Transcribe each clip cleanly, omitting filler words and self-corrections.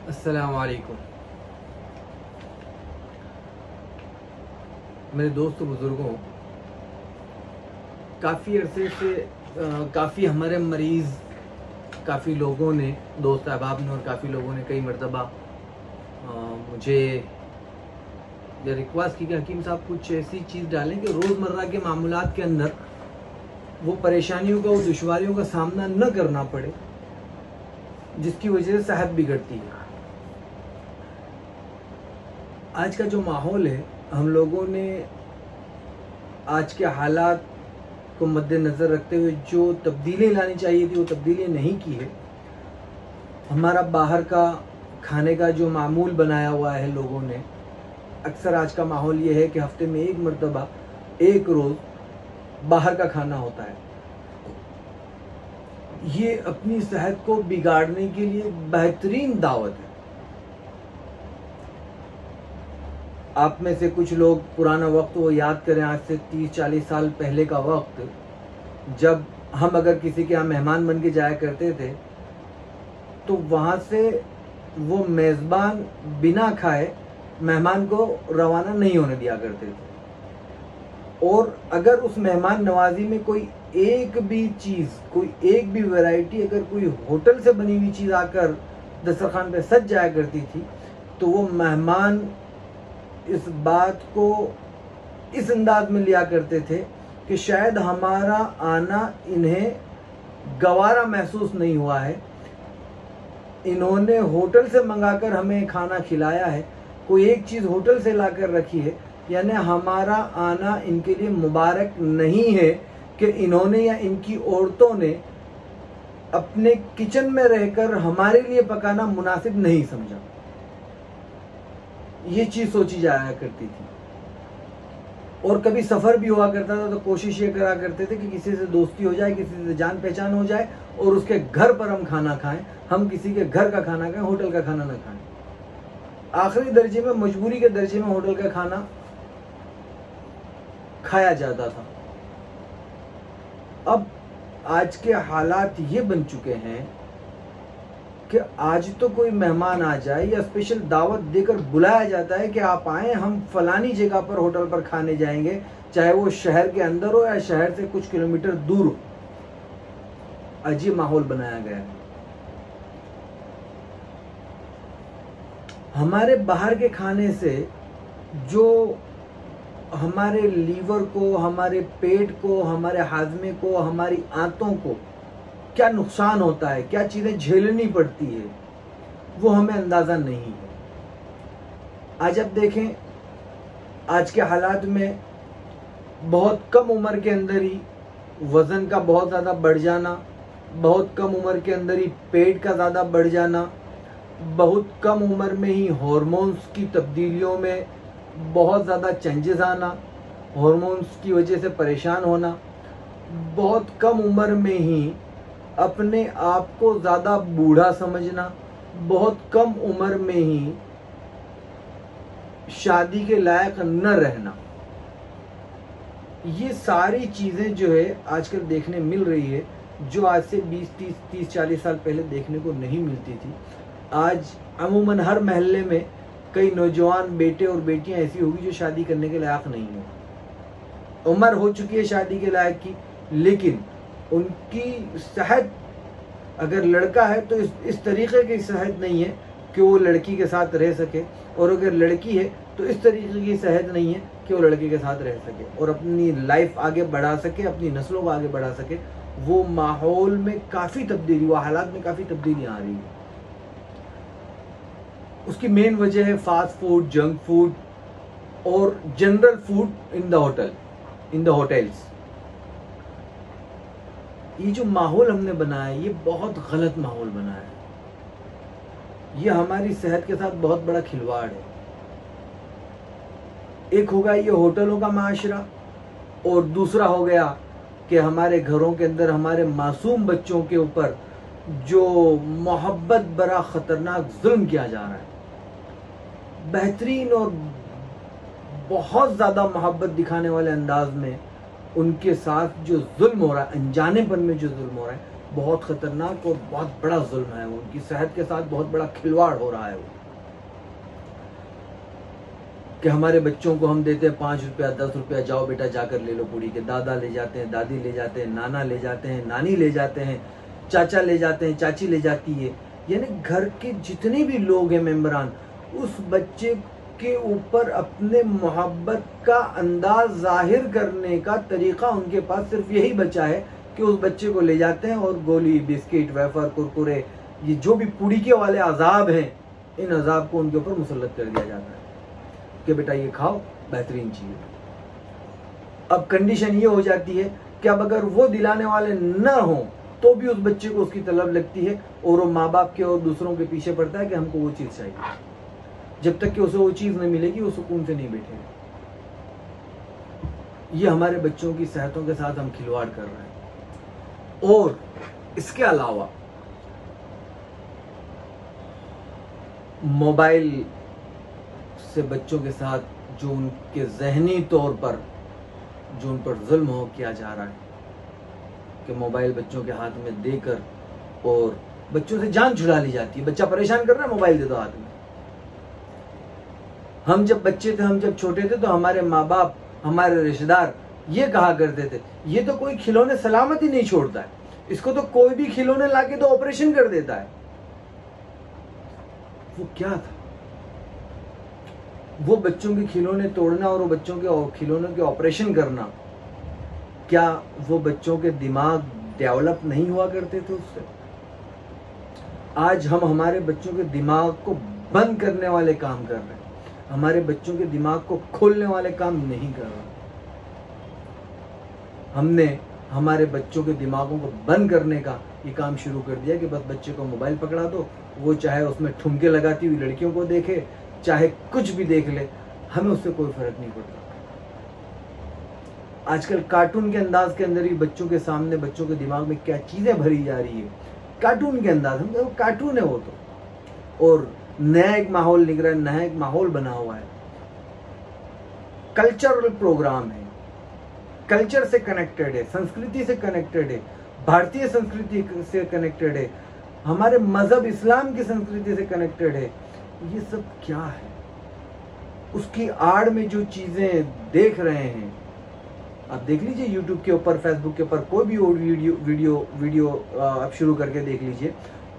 अस्सलाम वालेकुम। मेरे दोस्त बुज़ुर्गों, काफ़ी अरसे से काफ़ी हमारे मरीज़, काफ़ी लोगों ने, दोस्त अहबाब ने और काफ़ी लोगों ने कई मरतबा मुझे ये रिक्वेस्ट की कि हकीम साहब कुछ ऐसी चीज़ डालें कि रोज़मर्रा के मामूलात के अंदर वो परेशानियों का, वो दुश्वारियों का सामना न करना पड़े जिसकी वजह से सेहत बिगड़ती है। आज का जो माहौल है, हम लोगों ने आज के हालात को मद्देनज़र रखते हुए जो तब्दीली लानी चाहिए थी वो तब्दीली नहीं की है। हमारा बाहर का खाने का जो मामूल बनाया हुआ है लोगों ने, अक्सर आज का माहौल ये है कि हफ्ते में एक मरतबा, एक रोज़ बाहर का खाना होता है। ये अपनी सेहत को बिगाड़ने के लिए बेहतरीन दावत है। आप में से कुछ लोग पुराना वक्त वो याद करें, आज से 30-40 साल पहले का वक्त, जब हम अगर किसी के यहाँ मेहमान बन के जाया करते थे तो वहाँ से वो मेज़बान बिना खाए मेहमान को रवाना नहीं होने दिया करते थे। और अगर उस मेहमान नवाजी में कोई एक भी चीज़, कोई एक भी वैरायटी, अगर कोई होटल से बनी हुई चीज़ आकर दस्तरखान पे सज जाया करती थी तो वो मेहमान इस बात को इस अंदाज में लिया करते थे कि शायद हमारा आना इन्हें गवारा महसूस नहीं हुआ है, इन्होंने होटल से मंगाकर हमें खाना खिलाया है, कोई एक चीज़ होटल से लाकर रखी है, यानी हमारा आना इनके लिए मुबारक नहीं है कि इन्होंने या इनकी औरतों ने अपने किचन में रहकर हमारे लिए पकाना मुनासिब नहीं समझा। ये चीज़ सोची जाया करती थी। और कभी सफ़र भी हुआ करता था तो कोशिश ये करा करते थे कि किसी से दोस्ती हो जाए, किसी से जान पहचान हो जाए और उसके घर पर हम खाना खाएं, हम किसी के घर का खाना खाएं, होटल का खाना ना खाएं। आखिरी दर्जे में, मजबूरी के दर्जे में होटल का खाना खाया जाता था। अब आज के हालात ये बन चुके हैं कि आज तो कोई मेहमान आ जाए या स्पेशल दावत देकर बुलाया जाता है कि आप आए, हम फलानी जगह पर होटल पर खाने जाएंगे, चाहे वो शहर के अंदर हो या शहर से कुछ किलोमीटर दूर हो। अजीब माहौल बनाया गया है। हमारे बाहर के खाने से जो हमारे लीवर को, हमारे पेट को, हमारे हाजमे को, हमारी आंतों को क्या नुकसान होता है, क्या चीज़ें झेलनी पड़ती है, वो हमें अंदाज़ा नहीं है। आज आप देखें, आज के हालात में बहुत कम उम्र के अंदर ही वज़न का बहुत ज़्यादा बढ़ जाना, बहुत कम उम्र के अंदर ही पेट का ज़्यादा बढ़ जाना, बहुत कम उम्र में ही हार्मोन्स की तब्दीलियों में बहुत ज़्यादा चेंजेस आना, हार्मोन्स की वजह से परेशान होना, बहुत कम उम्र में ही अपने आप को ज़्यादा बूढ़ा समझना, बहुत कम उम्र में ही शादी के लायक न रहना, ये सारी चीज़ें जो है आजकल देखने मिल रही है, जो आज से 20-30-40 साल पहले देखने को नहीं मिलती थी। आज अमूमन हर महल्ले में कई नौजवान बेटे और बेटियां ऐसी होगी जो शादी करने के लायक नहीं हो। उम्र हो चुकी है शादी के लायक की, लेकिन उनकी सेहत, अगर लड़का है तो इस तरीके की सेहत नहीं है कि वो लड़की के साथ रह सके, और अगर लड़की है तो इस तरीके की सेहत नहीं है कि वो लड़के के साथ रह सके और अपनी लाइफ आगे बढ़ा सके, अपनी नस्लों को आगे बढ़ा सके। वो माहौल में काफ़ी तब्दीली, वो हालात में काफ़ी तब्दीली आ रही है। उसकी मेन वजह है फास्ट फूड, जंक फूड और general food in the hotels. ये जो माहौल हमने बनाया है, ये बहुत गलत माहौल बनाया है। ये हमारी सेहत के साथ बहुत बड़ा खिलवाड़ है। एक होगा ये होटलों का माशरा, और दूसरा हो गया कि हमारे घरों के अंदर हमारे मासूम बच्चों के ऊपर जो मोहब्बत भरा खतरनाक जुल्म किया जा रहा है। बेहतरीन और बहुत ज़्यादा मोहब्बत दिखाने वाले अंदाज में उनके साथ जो जुल्म हो रहा है, अनजानेपन में जो जुल्म हो रहा है, बहुत ख़तरनाक और बहुत बड़ा जुल्म है। उनकी सेहत के साथ बहुत बड़ा खिलवाड़ हो रहा है वो, कि हमारे बच्चों को हम देते हैं 5 रुपया 10 रुपया, जाओ बेटा जाकर ले लो पूड़ी के। दादा ले जाते हैं, दादी ले जाते हैं, नाना ले जाते हैं, नानी ले जाते हैं, चाचा ले जाते हैं, चाची ले जाती है। यानी घर के जितने भी लोग हैं मेंबरान, उस बच्चे के ऊपर अपने मोहब्बत का अंदाज जाहिर करने का तरीका उनके पास सिर्फ यही बचा है कि उस बच्चे को ले जाते हैं और गोली, बिस्किट, वेफर, कुरकुरे, ये जो भी पुड़ी के वाले अजाब हैं, इन अजाब को उनके ऊपर मुसल्लत कर दिया जाता है कि बेटा ये खाओ, बेहतरीन चीज़ है। अब कंडीशन ये हो जाती है कि अब अगर वो दिलाने वाले न हों तो भी उस बच्चे को उसकी तलब लगती है और वो माँ बाप के और दूसरों के पीछे पड़ता है कि हमको वो चीज़ चाहिए। जब तक कि उसे वो चीज़ नहीं मिलेगी वो सुकून से नहीं बैठेगा। ये हमारे बच्चों की सेहतों के साथ हम खिलवाड़ कर रहे हैं। और इसके अलावा मोबाइल से बच्चों के साथ जो उनके जहनी तौर पर जो उन पर जुल्म हो किया जा रहा है कि मोबाइल बच्चों के हाथ में देकर और बच्चों से जान छुड़ा ली जाती है। बच्चा परेशान कर रहा है, मोबाइल दे दो हाथ में। हम जब बच्चे थे, हम जब छोटे थे, तो हमारे माँ बाप, हमारे रिश्तेदार ये कहा करते थे, ये तो कोई खिलौने सलामत ही नहीं छोड़ता है, इसको तो कोई भी खिलौने लाके तो ऑपरेशन कर देता है। वो क्या था? वो बच्चों के खिलौने तोड़ना और वो बच्चों के खिलौनों के ऑपरेशन करना, क्या वो बच्चों के दिमाग डेवलप नहीं हुआ करते थे उससे? आज हम हमारे बच्चों के दिमाग को बंद करने वाले काम कर रहे हैं, हमारे बच्चों के दिमाग को खोलने वाले काम नहीं कर रहे। हमने हमारे बच्चों के दिमागों को बंद करने का ये काम शुरू कर दिया कि बस बच्चे को मोबाइल पकड़ा दो, वो चाहे उसमें ठुमके लगाती हुई लड़कियों को देखे, चाहे कुछ भी देख ले, हमें उससे कोई फर्क नहीं पड़ता। आजकल कार्टून के अंदाज के अंदर ही बच्चों के सामने, बच्चों के दिमाग में क्या चीजें भरी जा रही है, कार्टून के अंदाज। हम कार्टून है वो तो, और नया एक माहौल निकल रहा है, नया एक माहौल बना हुआ है। कल्चरल प्रोग्राम है, कल्चर से कनेक्टेड है, संस्कृति से कनेक्टेड है, भारतीय संस्कृति से कनेक्टेड है, हमारे मजहब इस्लाम की संस्कृति से कनेक्टेड है। ये सब क्या है? उसकी आड़ में जो चीजें देख रहे हैं, आप देख लीजिए यूट्यूब के ऊपर, फेसबुक के ऊपर, कोई भी वीडियो आप शुरू करके देख लीजिए।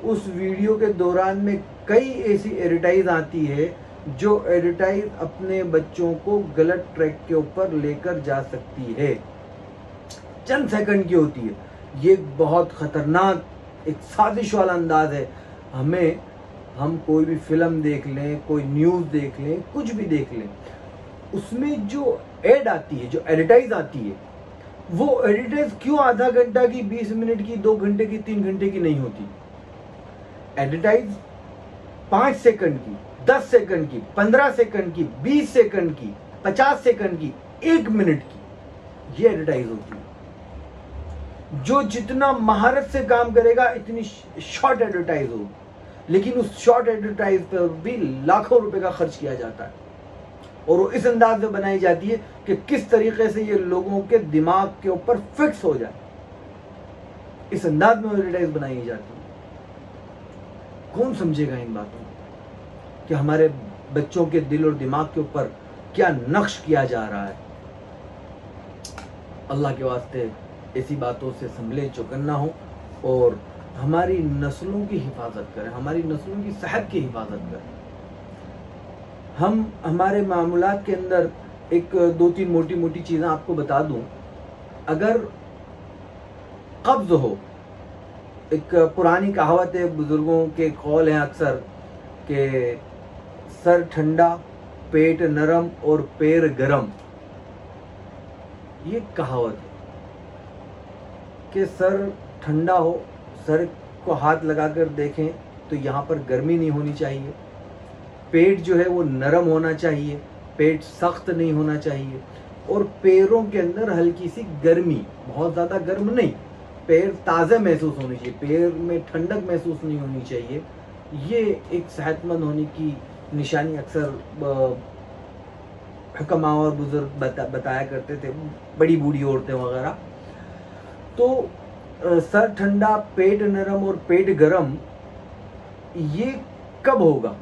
उस वीडियो के दौरान में कई ऐसी एडवर्टाइज आती है जो एडवर्टाइज अपने बच्चों को गलत ट्रैक के ऊपर लेकर जा सकती है, चंद सेकंड की होती है। ये बहुत खतरनाक एक साजिश वाला अंदाज है। हम कोई भी फिल्म देख लें, कोई न्यूज़ देख लें, कुछ भी देख लें, उसमें जो एड आती है, जो एडवर्टाइज आती है, वो एडवर्टाइज क्यों आधा घंटा की, 20 मिनट की, 2 घंटे की, 3 घंटे की नहीं होती? एडवर्टाइज 5 सेकंड की, 10 सेकंड की, 15 सेकंड की, 20 सेकंड की, 50 सेकंड की, 1 मिनट की, ये एडवर्टाइज होती है। जो जितना महारत से काम करेगा इतनी शॉर्ट एडवर्टाइज होगी, लेकिन उस शॉर्ट एडवर्टाइज पर भी लाखों रुपए का खर्च किया जाता है और वो इस अंदाज में बनाई जाती है कि किस तरीके से ये लोगों के दिमाग के ऊपर फिक्स हो जाए। इस अंदाज में एडवर्टाइज बनाई जाती है। कौन समझेगा इन बातों को कि हमारे बच्चों के दिल और दिमाग के ऊपर क्या नक्श किया जा रहा है? अल्लाह के वास्ते ऐसी बातों से संभले, चौकन्ना हो और हमारी नस्लों की हिफाजत करें, हमारी नस्लों की सेहत की हिफाजत करें। हम हमारे मामूलात के अंदर एक 2-3 मोटी मोटी चीज़ें आपको बता दूं। अगर कब्ज़ हो, एक पुरानी कहावत है, बुजुर्गों के कौल हैं अक्सर कि सर ठंडा, पेट नरम और पैर गरम। ये कहावत है कि सर ठंडा हो, सर को हाथ लगाकर देखें तो यहाँ पर गर्मी नहीं होनी चाहिए, पेट जो है वो नरम होना चाहिए, पेट सख्त नहीं होना चाहिए, और पैरों के अंदर हल्की सी गर्मी, बहुत ज़्यादा गर्म नहीं, पैर ताज़ा महसूस होनी चाहिए, पैर में ठंडक महसूस नहीं होनी चाहिए। ये एक सेहतमंद होने की निशानी अक्सर हुक्मा और बुजुर्ग बताया करते थे, बड़ी बूढ़ी औरतें वगैरह। तो सर ठंडा, पेट नरम और पेट गरम, ये कब होगा?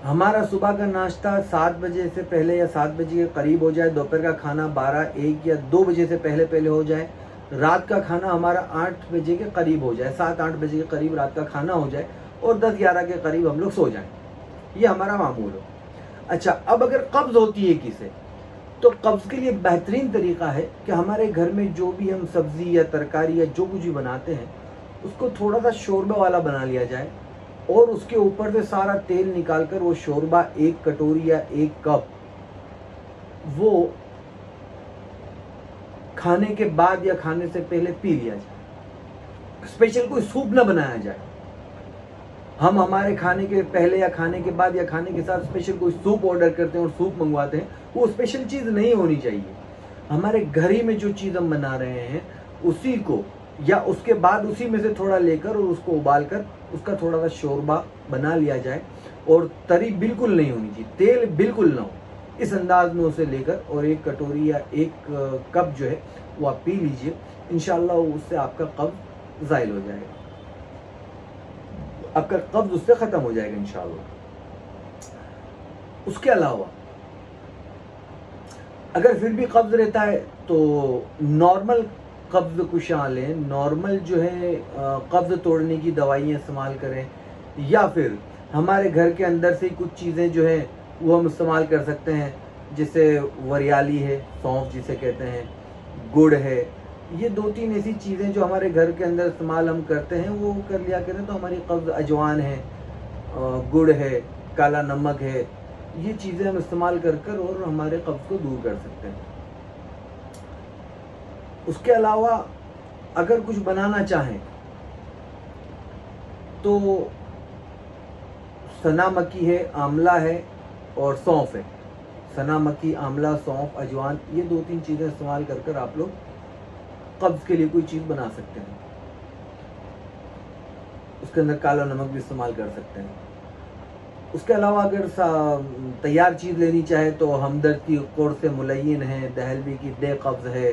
हमारा सुबह का नाश्ता 7 बजे से पहले या 7 बजे के करीब हो जाए, दोपहर का खाना 12, 1 या 2 बजे से पहले हो जाए, रात का खाना हमारा 8 बजे के करीब हो जाए, 7-8 बजे के करीब रात का खाना हो जाए और 10-11 के करीब हम लोग सो जाएं, ये हमारा मामूल हो। अच्छा, अब अगर कब्ज होती है किसे, तो कब्ज के लिए बेहतरीन तरीका है कि हमारे घर में जो भी हम सब्जी या तरकारी या जो कुछ भी बनाते हैं उसको थोड़ा सा शोरबा वाला बना लिया जाए और उसके ऊपर से सारा तेल निकालकर वो शोरबा 1 कटोरी या 1 कप वो खाने के बाद या खाने से पहले पी लिया जाए। स्पेशल कोई सूप ना बनाया जाए। हम हमारे खाने के पहले या खाने के बाद या खाने के साथ स्पेशल कोई सूप ऑर्डर करते हैं और सूप मंगवाते हैं, वो स्पेशल चीज नहीं होनी चाहिए। हमारे घर ही में जो चीज हम बना रहे हैं उसी को या उसके बाद उसी में से थोड़ा लेकर और उसको उबाल कर उसका थोड़ा सा शोरबा बना लिया जाए और तरी बिल्कुल नहीं होनी चाहिए, तेल बिल्कुल ना हो, इस अंदाज में उसे लेकर और 1 कटोरी या 1 कप जो है वो आप पी लीजिए। इंशाल्लाह उससे आपका कब्ज ज़ाइल हो जाएगा, आपका कब्ज उससे खत्म हो जाएगा इंशाल्लाह। उसके अलावा अगर फिर भी कब्ज रहता है तो नॉर्मल कब्ज कुशा लें, नॉर्मल जो है कब्ज तोड़ने की दवाइयाँ इस्तेमाल करें, या फिर हमारे घर के अंदर से कुछ चीज़ें जो है वो हम इस्तेमाल कर सकते हैं, जैसे वरियाली है, सौंफ जिसे कहते हैं, गुड़ है, ये 2-3 ऐसी चीज़ें जो हमारे घर के अंदर इस्तेमाल हम करते हैं वो कर लिया करें तो हमारी कब्ज, अजवान है, गुड़ है, काला नमक है, ये चीज़ें हम इस्तेमाल कर और हमारे कब्ज को दूर कर सकते हैं। उसके अलावा अगर कुछ बनाना चाहें तो सना मक्की है, आंवला है और सौंफ है। सना मक्की, आंवला, सौंफ, अजवान, ये 2-3 चीज़ें इस्तेमाल कर आप लोग कब्ज के लिए कोई चीज़ बना सकते हैं। उसके अंदर काला नमक भी इस्तेमाल कर सकते हैं। उसके अलावा अगर तैयार चीज़ लेनी चाहे तो हमदर्द की कुर्स मुलय्यन है, दहलवी की दे कब्ज है,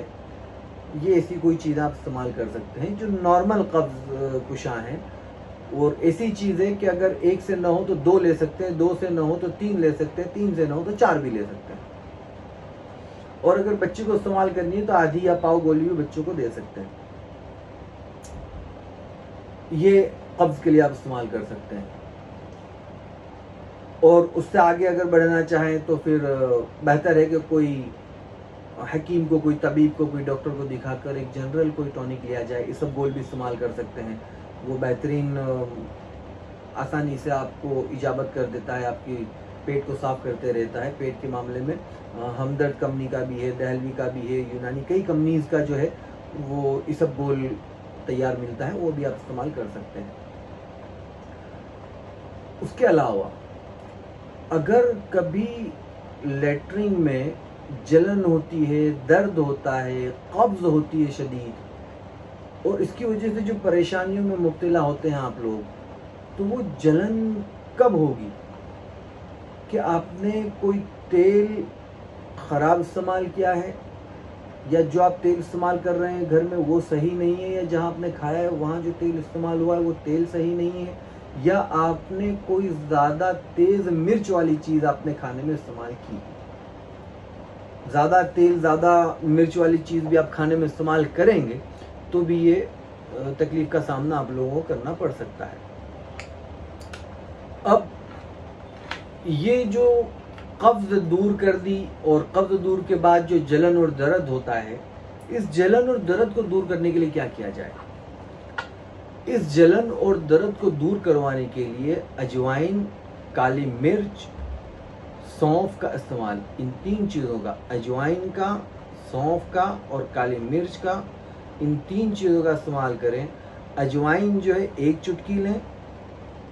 ये ऐसी कोई चीज़ आप इस्तेमाल कर सकते हैं जो नॉर्मल कब्ज कुशा हैं। और ऐसी चीज़ है कि अगर 1 से ना हो तो 2 ले सकते हैं, 2 से ना हो तो 3 ले सकते हैं, 3 से ना हो तो 4 भी ले सकते हैं। और अगर बच्चे को इस्तेमाल करनी है तो आधी या पाव गोली भी बच्चों को दे सकते हैं। ये कब्ज के लिए आप इस्तेमाल कर सकते हैं। और उससे आगे अगर बढ़ना चाहें तो फिर बेहतर है कि कोई हकीम को, कोई तबीब को, कोई डॉक्टर को दिखाकर एक जनरल कोई टॉनिक लिया जाए। इसबगोल भी इस्तेमाल कर सकते हैं, वो बेहतरीन आसानी से आपको इजाबत कर देता है, आपकी पेट को साफ करते रहता है। पेट के मामले में हमदर्द कंपनी का भी है, दहलवी का भी है, यूनानी कई कंपनीज का जो है वो इसबगोल तैयार मिलता है, वो भी आप इस्तेमाल कर सकते हैं। उसके अलावा अगर कभी लेटरिन में जलन होती है, दर्द होता है, कब्ज होती है शदीद, और इसकी वजह से जो परेशानियों में मुब्तला होते हैं आप लोग, तो वो जलन कब होगी कि आपने कोई तेल ख़राब इस्तेमाल किया है, या जो आप तेल इस्तेमाल कर रहे हैं घर में वो सही नहीं है, या जहाँ आपने खाया है वहाँ जो तेल इस्तेमाल हुआ है वो तेल सही नहीं है, या आपने कोई ज़्यादा तेज़ मिर्च वाली चीज़ आपने खाने में इस्तेमाल की। ज़्यादा तेल, ज़्यादा मिर्च वाली चीज़ भी आप खाने में इस्तेमाल करेंगे तो भी ये तकलीफ़ का सामना आप लोगों को करना पड़ सकता है। अब ये जो कब्ज़ दूर कर दी, और कब्ज़ दूर के बाद जो जलन और दर्द होता है, इस जलन और दर्द को दूर करने के लिए क्या किया जाए? इस जलन और दर्द को दूर करवाने के लिए अजवाइन, काली मिर्च, सौंफ का इस्तेमाल, इन 3 चीज़ों का, अजवाइन का, सौंफ का और काली मिर्च का, इन 3 चीज़ों का इस्तेमाल करें। अजवाइन जो है 1 चुटकी लें,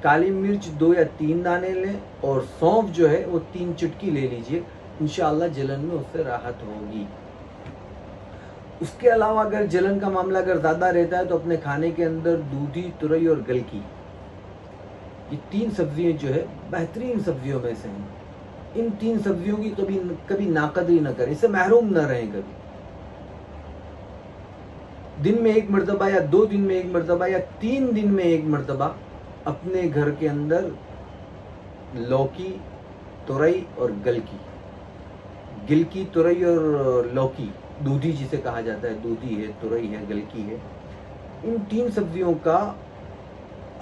काली मिर्च 2 या 3 दाने लें, और सौंफ जो है वो 3 चुटकी ले लीजिए। इंशाअल्लाह जलन में उससे राहत होगी। उसके अलावा अगर जलन का मामला अगर ज़्यादा रहता है तो अपने खाने के अंदर दूधी, तुरई और गलकी, ये 3 सब्जियां जो है बेहतरीन सब्जियों में से हैं। इन 3 सब्जियों की कभी नाकदरी न करें, इससे महरूम न रहें कभी। दिन में एक मरतबा या 2 दिन में एक मरतबा या 3 दिन में एक मरतबा अपने घर के अंदर लौकी, तुरई और गिलकी, तुरई और लौकी, दूधी जिसे कहा जाता है, दूधी है, तुरई है, गिलकी है, इन 3 सब्जियों का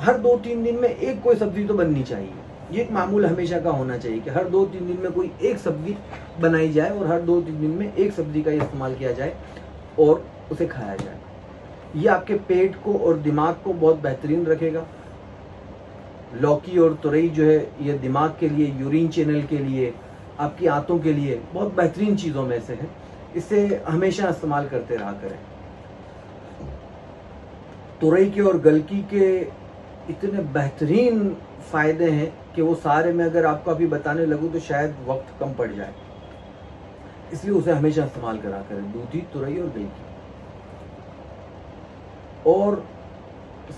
हर 2-3 दिन में एक कोई सब्जी तो बननी चाहिए। ये एक मामूल हमेशा का होना चाहिए कि हर 2-3 दिन में कोई एक सब्जी बनाई जाए और हर 2-3 दिन में एक सब्जी का इस्तेमाल किया जाए और उसे खाया जाए। ये आपके पेट को और दिमाग को बहुत बेहतरीन रखेगा। लौकी और तुरई जो है ये दिमाग के लिए, यूरिन चैनल के लिए, आपकी आंतों के लिए बहुत बेहतरीन चीज़ों में से है। इसे हमेशा इस्तेमाल करते रहा करें। तुरई के और गलकी के इतने बेहतरीन फ़ायदे हैं कि वो सारे मैं अगर आपको अभी बताने लगूँ तो शायद वक्त कम पड़ जाए, इसलिए उसे हमेशा इस्तेमाल करा करें, दूधी, तुरई और गलकी। और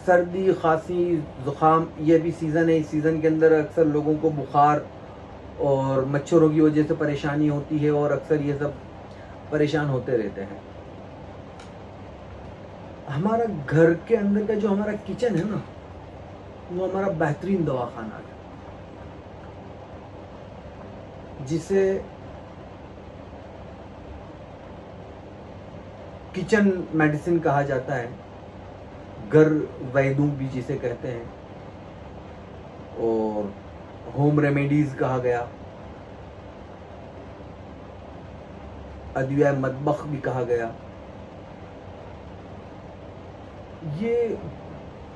सर्दी, खांसी, ज़ुकाम, ये भी सीज़न है। इस सीज़न के अंदर अक्सर लोगों को बुखार और मच्छरों की वजह से परेशानी होती है और अक्सर ये सब परेशान होते रहते हैं। हमारा घर के अंदर का जो हमारा किचन है ना, वो हमारा बेहतरीन दवाखाना है, जिसे किचन मेडिसिन कहा जाता है, घर वैद्यों भी जिसे कहते हैं, और होम रेमेडीज कहा गया, अदविया मतबख भी कहा गया। ये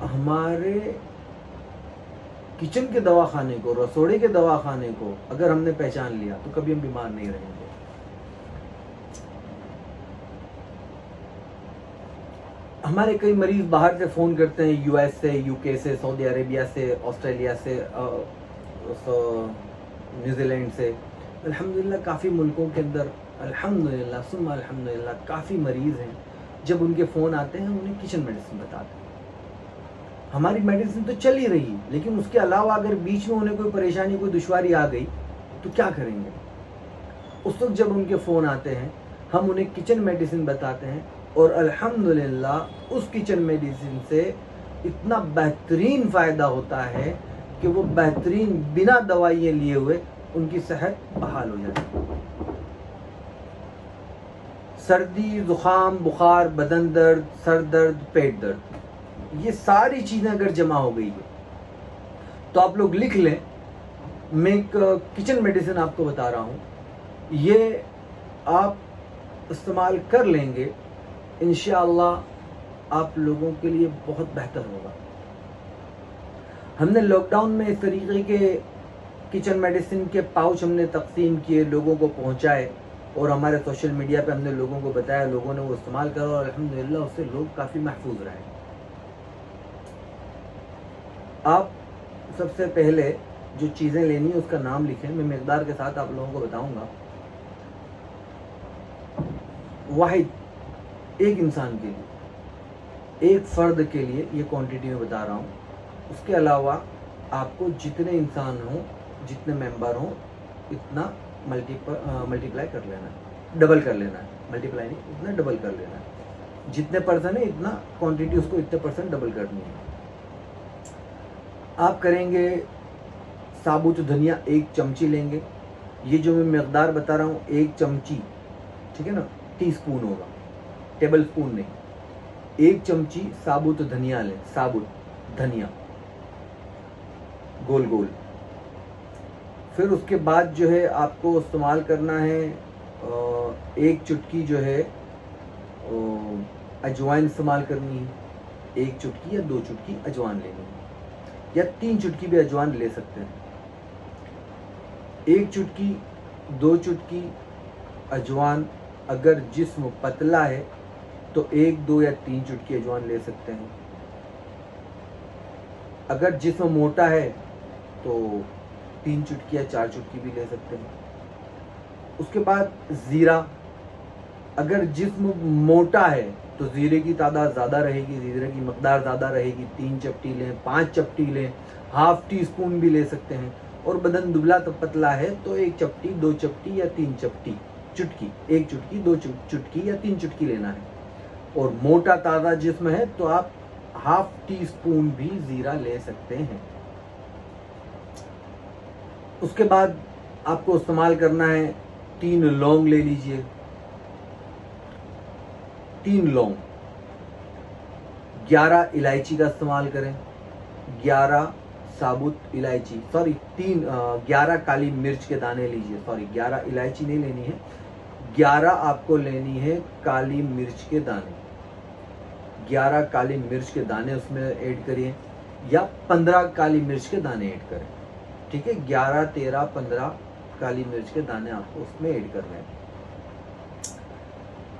हमारे किचन के दवाखाने को, रसोड़े के दवाखाने को अगर हमने पहचान लिया तो कभी हम बीमार नहीं रहेंगे। हमारे कई मरीज बाहर से फ़ोन करते हैं, यूएस से, यूके से, सऊदी अरेबिया से, ऑस्ट्रेलिया से, न्यूजीलैंड से। अल्हम्दुलिल्लाह काफ़ी मुल्कों के अंदर अल्हम्दुलिल्लाह सुम्मा अल्हम्दुलिल्लाह काफ़ी मरीज़ हैं। जब उनके फ़ोन आते हैं उन्हें किचन मेडिसिन बताते हैं। हमारी मेडिसिन तो चल ही रही, लेकिन उसके अलावा अगर बीच में उन्हें कोई परेशानी, कोई दुश्वारी आ गई तो क्या करेंगे? उस वक्त जब उनके फ़ोन आते हैं हम उन्हें किचन मेडिसिन बताते हैं और अल्हम्दुलिल्लाह उस किचन मेडिसिन से इतना बेहतरीन फ़ायदा होता है कि वो बेहतरीन बिना दवाइयाँ लिए हुए उनकी सेहत बहाल हो जाती है। सर्दी, ज़ुकाम, बुखार, बदन दर्द, सर दर्द, पेट दर्द, ये सारी चीज़ें अगर जमा हो गई है तो आप लोग लिख लें। मैं एक किचन मेडिसिन आपको बता रहा हूँ, ये आप इस्तेमाल कर लेंगे, इंशाअल्लाह आप लोगों के लिए बहुत बेहतर होगा। हमने लॉकडाउन में इस तरीके के किचन मेडिसिन के पाउच हमने तकसीम किए, लोगों को पहुंचाए और हमारे सोशल मीडिया पे हमने लोगों को बताया, लोगों ने वो इस्तेमाल करा और अल्हम्दुलिल्लाह उससे लोग काफ़ी महफूज रहे। आप सबसे पहले जो चीज़ें लेनी है उसका नाम लिखें, मैं मिकदार के साथ आप लोगों को बताऊंगा। वाहिद एक इंसान के लिए, एक फ़र्द के लिए ये क्वांटिटी में बता रहा हूँ। उसके अलावा आपको जितने इंसान हों, जितने मेंबर हों, इतना मल्टीप्लाई कर लेना है, डबल कर लेना है, मल्टीप्लाई नहीं, इतना डबल कर लेना है। जितने पर्सन है इतना क्वांटिटी उसको इतने % डबल करनी है। आप करेंगे साबुत धनिया 1 चमची लेंगे। ये जो मैं मकदार बता रहा हूँ 1 चमची, ठीक है ना, टीस्पून होगा, टेबल स्पून नहीं। 1 चमची साबुत धनिया लें, साबुत धनिया गोल गोल। फिर उसके बाद जो है आपको इस्तेमाल करना है 1 चुटकी जो है अजवाइन इस्तेमाल करनी है। 1 चुटकी या 2 चुटकी अजवाइन लेनी है, या 3 चुटकी भी अजवाइन ले सकते हैं। 1 चुटकी 2 चुटकी अजवाइन, अगर जिस्म पतला है तो 1, 2 या 3 चुटकी अजवाइन ले सकते हैं। अगर जिस्म मोटा है तो 3 चुटकी या 4 चुटकी भी ले सकते हैं। उसके बाद ज़ीरा, अगर जिस्म मोटा है तो ज़ीरे की तादाद ज़्यादा रहेगी, ज़ीरे की मकदार ज़्यादा रहेगी। 3 चपटी लें, 5 चपटी लें, हाफ टी स्पून भी ले सकते हैं। और बदन दुबला तो पतला है तो 1 चपटी, 2 चपटी या 3 चपटी, चुटकी, 1 चुटकी, 2 चुटकी या 3 चुटकी लेना है। और मोटा ताज़ा जिस्म है तो आप ½ टीस्पून भी जीरा ले सकते हैं। उसके बाद आपको इस्तेमाल करना है 3 लौंग ले लीजिए, 3 लौंग, 11 इलायची का इस्तेमाल करें, 11 साबुत इलायची, 11 काली मिर्च के दाने लीजिए, 11 इलायची नहीं लेनी है, 11 आपको लेनी है काली मिर्च के दाने, 11 काली मिर्च के दाने उसमें ऐड करिए, या 15 काली मिर्च के दाने ऐड करें। ठीक है, 11, 13, 15 काली मिर्च के दाने आपको उसमें ऐड करने हैं।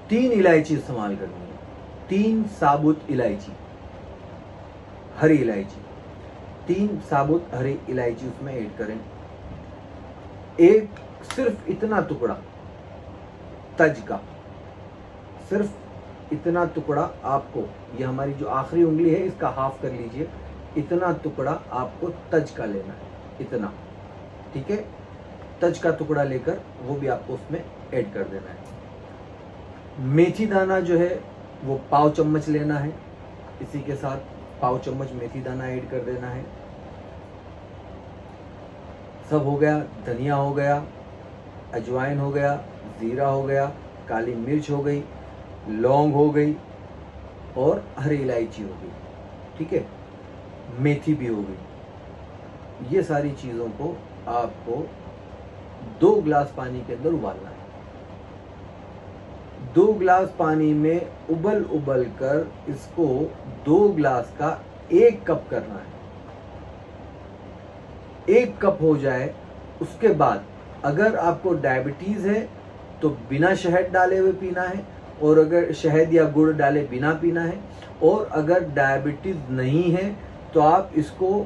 3 इलायची इस्तेमाल करनी है, 3 साबुत इलायची, हरी इलायची, 3 साबुत हरी इलायची उसमें ऐड करें। एक सिर्फ इतना टुकड़ा तज का, सिर्फ इतना टुकड़ा आपको, ये हमारी जो आखिरी उंगली है इसका हाफ कर लीजिए, इतना टुकड़ा आपको तज का लेना है, इतना। ठीक है, तज का टुकड़ा लेकर वो भी आपको उसमें ऐड कर देना है। मेथी दाना जो है वो पाव चम्मच लेना है, इसी के साथ पाव चम्मच मेथी दाना ऐड कर देना है। सब हो गया, धनिया हो गया, अजवाइन हो गया, जीरा हो गया, काली मिर्च हो गई, लौंग हो गई और हरी इलायची हो गई। ठीक है, मेथी भी हो गई। ये सारी चीज़ों को आपको 2 गिलास पानी के अंदर उबालना है। 2 गिलास पानी में उबल उबल कर इसको 2 गिलास का 1 कप करना है। 1 कप हो जाए उसके बाद अगर आपको डायबिटीज है तो बिना शहद डाले हुए पीना है, और अगर शहद या गुड़ डाले बिना पीना है, और अगर डायबिटीज नहीं है तो आप इसको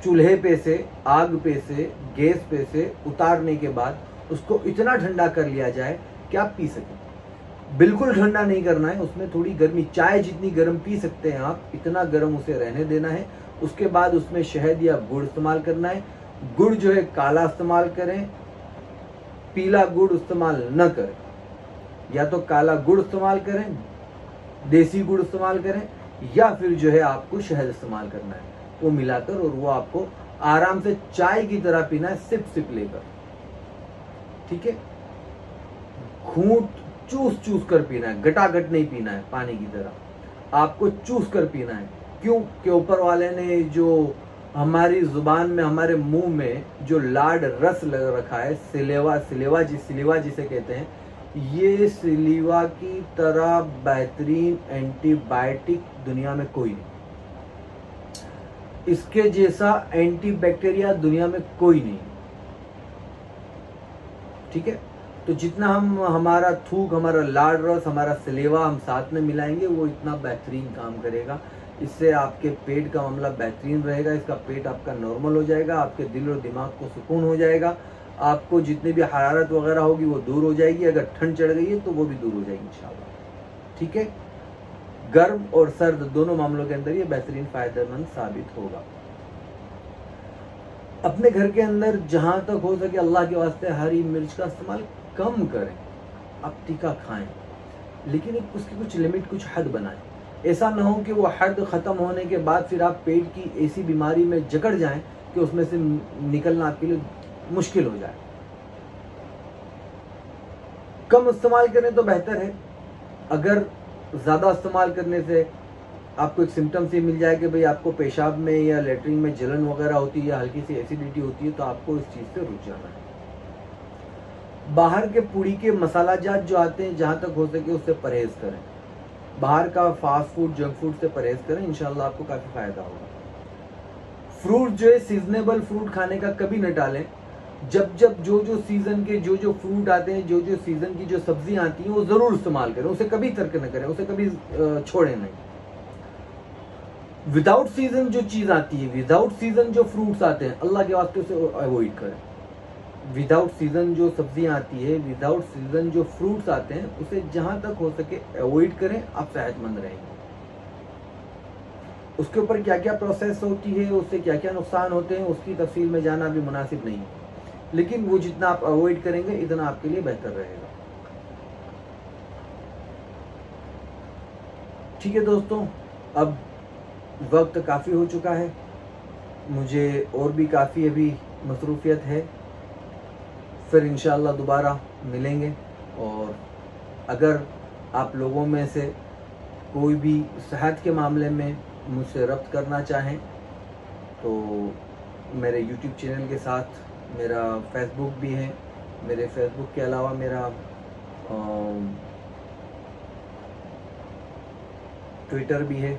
चूल्हे पे से, आग पे से, गैस पे से उतारने के बाद उसको इतना ठंडा कर लिया जाए कि आप पी सकें। बिल्कुल ठंडा नहीं करना है, उसमें थोड़ी गर्मी, चाय जितनी गर्म पी सकते हैं आप, इतना गर्म उसे रहने देना है। उसके बाद उसमें शहद या गुड़ इस्तेमाल करना है। गुड़ जो है काला इस्तेमाल करें, पीला गुड़ इस्तेमाल न करें। या तो काला गुड़ इस्तेमाल करें, देसी गुड़ इस्तेमाल करें, या फिर जो है आपको शहद इस्तेमाल करना है, वो मिलाकर, और वो आपको आराम से चाय की तरह पीना है, सिप सिप लेकर। ठीक है, घूंट चूस चूस कर पीना है, गटागट नहीं पीना है, पानी की तरह आपको चूस कर पीना है। क्यों कि ऊपर वाले ने जो हमारी जुबान में, हमारे मुंह में जो लाड रस लग रखा है, सिलेवा जिसे कहते हैं, ये सिलेवा की तरह बेहतरीन एंटीबायोटिक दुनिया में कोई नहीं, इसके जैसा एंटीबैक्टीरिया दुनिया में कोई नहीं। ठीक है, तो जितना हम हमारा थूक, हमारा लाड रस, हमारा सिलेवा हम साथ में मिलाएंगे वो इतना बेहतरीन काम करेगा। इससे आपके पेट का मामला बेहतरीन रहेगा, इसका पेट आपका नॉर्मल हो जाएगा, आपके दिल और दिमाग को सुकून हो जाएगा, आपको जितनी भी हरारत वगैरह होगी वो दूर हो जाएगी, अगर ठंड चढ़ गई है तो वो भी दूर हो जाएगी इंशाल्लाह। ठीक है, गर्म और सर्द दोनों मामलों के अंदर ये बेहतरीन फायदेमंद साबित होगा। अपने घर के अंदर जहां तक हो सके अल्लाह के वास्ते हरी मिर्च का इस्तेमाल कम करें। आप तीखा खाएं, लेकिन उसकी कुछ लिमिट, कुछ हद बनाएं। ऐसा ना हो कि वो हद खत्म होने के बाद फिर आप पेट की ऐसी बीमारी में जकड़ जाएं कि उसमें से निकलना आपके लिए मुश्किल हो जाए। कम इस्तेमाल करें तो बेहतर है। अगर ज्यादा इस्तेमाल करने से आपको एक सिम्टम से मिल जाए कि भाई आपको पेशाब में या लेटरिन में जलन वगैरह होती है या हल्की सी एसिडिटी होती है, तो आपको इस चीज से रुक जाना है। बाहर के पूड़ी के मसाला जात जो आते हैं, जहां तक हो सके उससे परहेज करें। बाहर का फास्ट फूड, जंक फूड से परहेज करें, इंशाल्लाह आपको काफी फायदा होगा। फ्रूट जो है, सीजनेबल फ्रूट खाने का कभी न टालें। जब जब जो जो सीजन के जो जो फ्रूट आते हैं, जो जो सीजन की जो सब्जियां आती हैं, वो जरूर इस्तेमाल करें, उसे कभी तर्क न करें, उसे कभी छोड़ें नहीं। विदाउट सीजन जो चीज आती है, विदाउट सीजन जो फ्रूट्स आते हैं, अल्लाह के वास्ते उसे अवॉइड करें। विदाउट सीजन जो सब्जियां आती है, विदाउट सीजन जो फ्रूट्स आते हैं, उसे जहां तक हो सके अवॉइड करें, आप सेहतमंद रहेंगे। उसके ऊपर क्या क्या प्रोसेस होती है, उससे क्या क्या नुकसान होते हैं, उसकी तफसील में जाना भी मुनासिब नहीं है, लेकिन वो जितना आप अवॉइड करेंगे इतना आपके लिए बेहतर रहेगा। ठीक है दोस्तों, अब वक्त काफ़ी हो चुका है, मुझे और भी काफ़ी अभी मसरूफियत है। फिर इंशाअल्लाह दोबारा मिलेंगे। और अगर आप लोगों में से कोई भी सेहत के मामले में मुझसे रब्त करना चाहें तो मेरे YouTube चैनल के साथ मेरा फेसबुक भी है। मेरे फेसबुक के अलावा मेरा ट्विटर भी है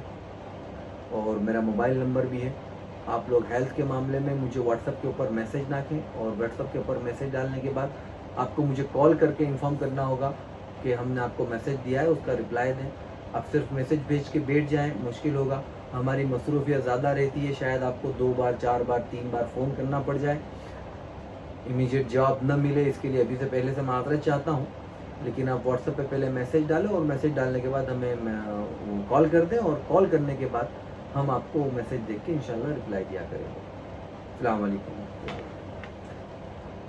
और मेरा मोबाइल नंबर भी है। आप लोग हेल्थ के मामले में मुझे व्हाट्सएप के ऊपर मैसेज नाखें और व्हाट्सएप के ऊपर मैसेज डालने के बाद आपको मुझे कॉल करके इन्फॉर्म करना होगा कि हमने आपको मैसेज दिया है, उसका रिप्लाई दें। आप सिर्फ मैसेज भेज के बैठ जाएं, मुश्किल होगा। हमारी मसरूफियत ज़्यादा रहती है, शायद आपको 2 बार 4 बार 3 बार फ़ोन करना पड़ जाए, इमीडिएट जवाब न मिले, इसके लिए अभी से पहले से माफ़रत चाहता हूँ। लेकिन आप व्हाट्सएप पे पहले मैसेज डालें और मैसेज डालने के बाद हमें कॉल कर दें और कॉल करने के बाद हम आपको मैसेज देख के इंशाल्लाह रिप्लाई दिया करेंगे। अस्सलाम वालेकुम।